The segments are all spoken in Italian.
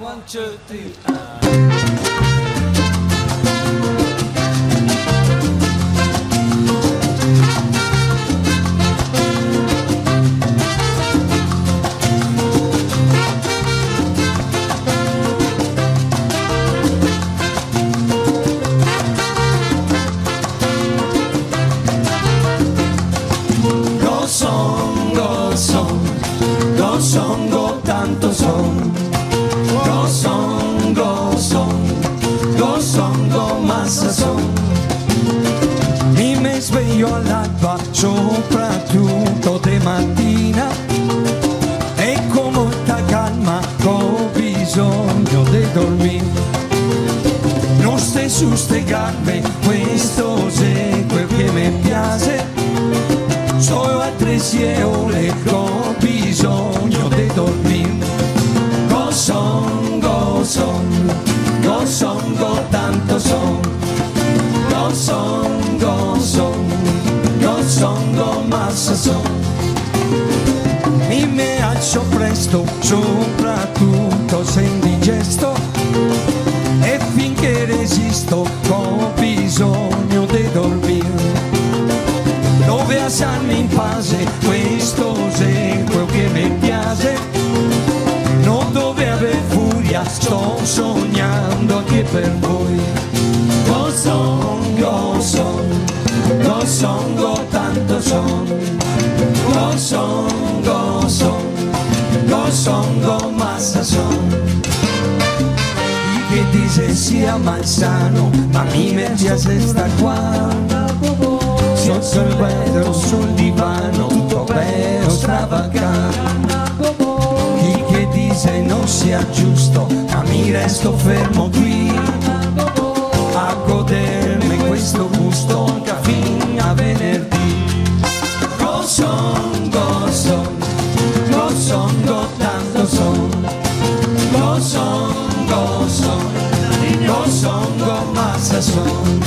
One, two, three. Go tanto son, go massa son. Mi sveglio all'alba, soprattutto de mattina, e con molta calma ho bisogno di dormire. Non stesso spiegarmi, questo è quel che mi piace. Solo altresì ore ho bisogno di dormire. Go son, go tanto son. Go son, go massa son. Mi alzo presto, soprattutto se indigesto, e finché resisto ho bisogno di dormire. Dove asarmi in pace, questo è quel che mi piace. Non dove aver furia, sto sognando anche per voi. Go son, go tanto son. Go son, go massa son. Y che dice sia malsano, ma mi piace sta qua. Sotto il vetro, sul divano, tutto bello stravagante. Chi che dice non sia giusto, ma mi resto fermo qui a godermi questo gusto anche fino a venerdì. Go son, go tanto son. Go son, go massa son.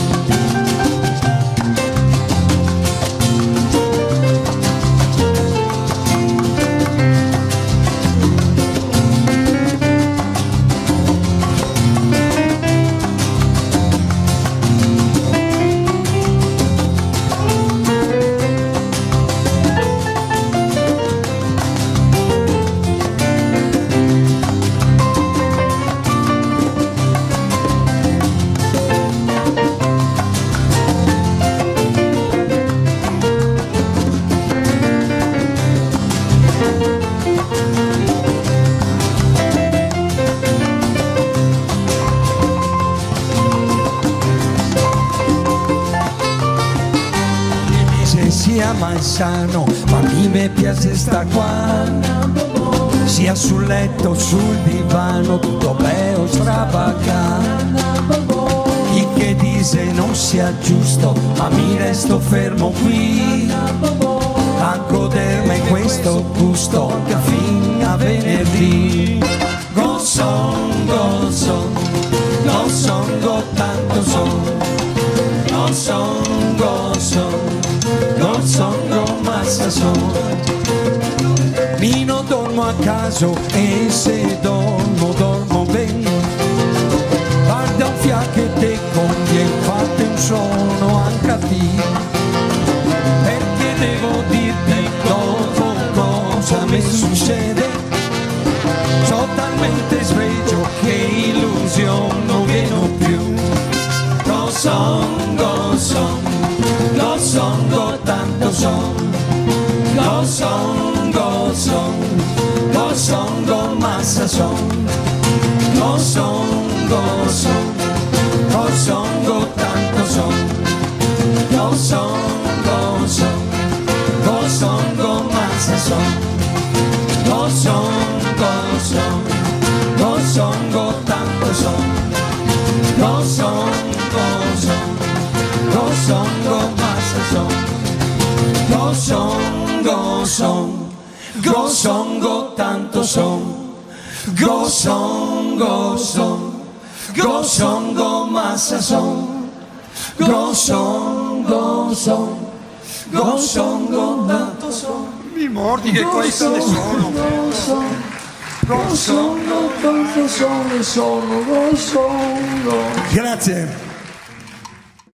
Sia malsano, ma mi piace sta qua. Sia sul letto, sul divano, tutto bello stravagante. Chi che dice non sia giusto, ma mi resto fermo qui a godermi questo gusto anche fino a venerdì. Go son, go tanto son. Go massa son. Mi non dormo a caso e se dormo bene. Guarda un fiacco e te conviene, fate un suono anche a te. Perché devo dirti dopo cosa mi succede. Sono talmente sveglio che illusione non viene più. Go son, go tanto son. Go son, go massa son. Go son, go tanto son. Go son, go massa son. Go son, go tanto son. Go son, go massa son. Go son, go tanto son. Go son, go massa son. Go son, go tanto son. Mi mordi che queste sono. Lo sono, tanto sono, lo sono. Grazie.